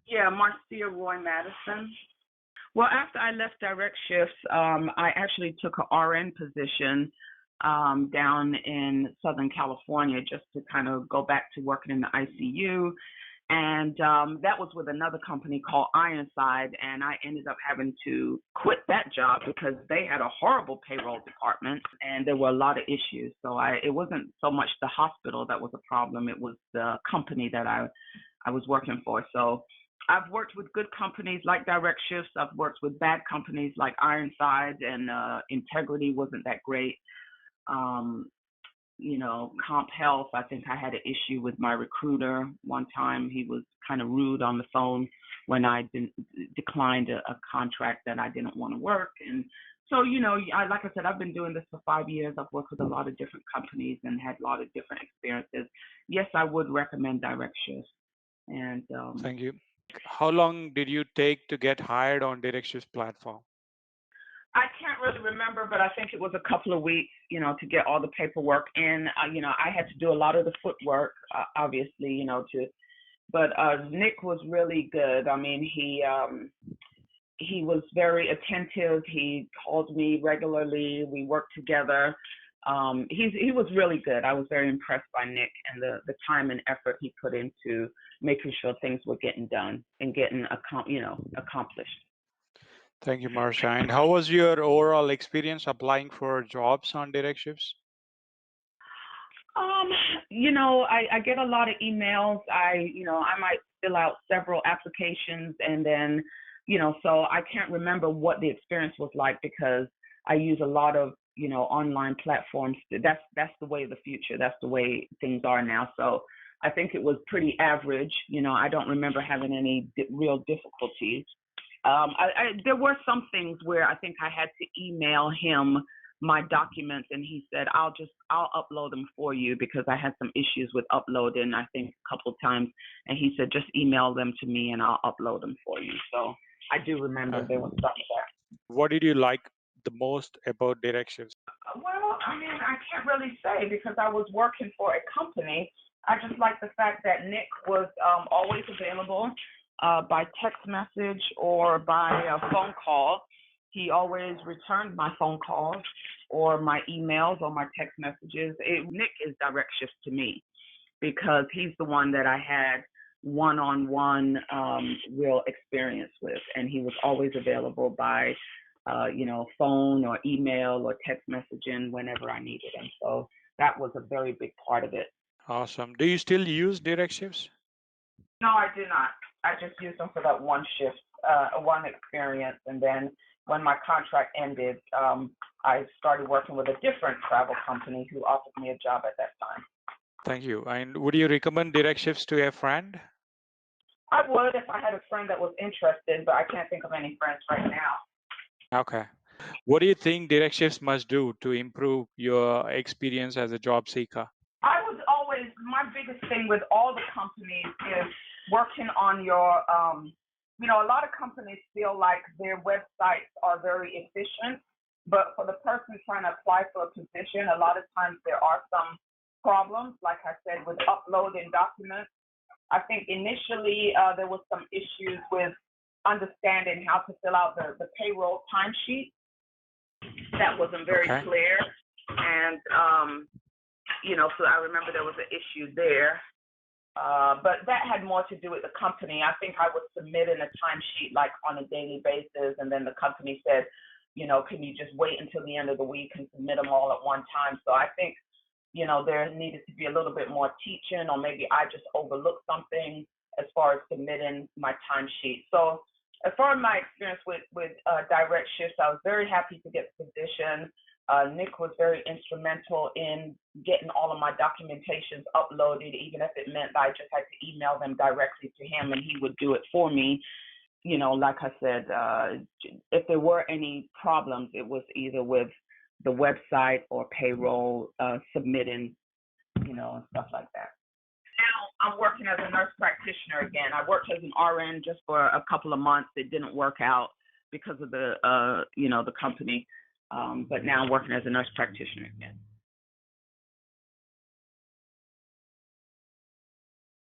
Yeah, Marcia Roye-Madison. Well, after I left DirectShifts, I actually took an RN position down in Southern California just to kind of go back to working in the ICU. And that was with another company called Ironside, and I ended up having to quit that job because they had a horrible payroll department, and there were a lot of issues. So it wasn't so much the hospital that was a problem, it was the company that I was working for. So I've worked with good companies like DirectShifts. I've worked with bad companies like Ironside, and Integrity wasn't that great. Comp Health, I think I had an issue with my recruiter one time. He was kind of rude on the phone when I declined a contract that I didn't want to work. And so, like I said, I've been doing this for 5 years. I've worked with a lot of different companies and had a lot of different experiences. Yes, I would recommend DirectShifts. And Thank you. How long did you take to get hired on DirectShifts platform? I can't really remember, but I think it was a couple of weeks, to get all the paperwork in. I had to do a lot of the footwork, obviously, but Nick was really good. I mean, he was very attentive. He called me regularly. We worked together. He was really good. I was very impressed by Nick and the time and effort he put into making sure things were getting done and getting accomplished. Thank you, Marcia. And how was your overall experience applying for jobs on DirectShifts? I get a lot of emails. I might fill out several applications, and then, so I can't remember what the experience was like because I use a lot of, online platforms. That's the way of the future. That's the way things are now. So I think it was pretty average. I don't remember having any real difficulties. There were some things where I think I had to email him my documents, and he said, I'll upload them for you because I had some issues with uploading, I think a couple of times. And he said, just email them to me and I'll upload them for you. So I do remember there was something there. What did you like the most about DirectShifts? Well, I mean, I can't really say because I was working for a company. I just like the fact that Nick was always available by text message or by a phone call. He always returned my phone calls or my emails or my text messages. Nick is DirectShifts to me because he's the one that I had one-on-one real experience with, and he was always available by phone or email or text messaging whenever I needed him. So that was a very big part of it. Awesome. Do you still use DirectShifts? No, I do not. I just used them for that one shift, one experience, and then when my contract ended, I started working with a different travel company who offered me a job at that time. Thank you. And would you recommend DirectShifts to a friend? I would if I had a friend that was interested, but I can't think of any friends right now. Okay. What do you think DirectShifts must do to improve your experience as a job seeker? My biggest thing with all the companies is working on your, a lot of companies feel like their websites are very efficient, but for the person trying to apply for a position, a lot of times there are some problems, like I said, with uploading documents. I think initially there was some issues with understanding how to fill out the payroll timesheet. That wasn't very clear. And, so I remember there was an issue there. But that had more to do with the company. I think I was submitting a timesheet like on a daily basis, and then the company said, can you just wait until the end of the week and submit them all at one time? So I think, there needed to be a little bit more teaching, or maybe I just overlooked something as far as submitting my timesheet. So as far as my experience with DirectShifts, I was very happy to get the position. Nick was very instrumental in getting all of my documentations uploaded, even if it meant I just had to email them directly to him and he would do it for me. Like I said, if there were any problems, it was either with the website or payroll submitting, and stuff like that. Now I'm working as a nurse practitioner again. I worked as an RN just for a couple of months. It didn't work out because of the company. But now I'm working as a nurse practitioner again.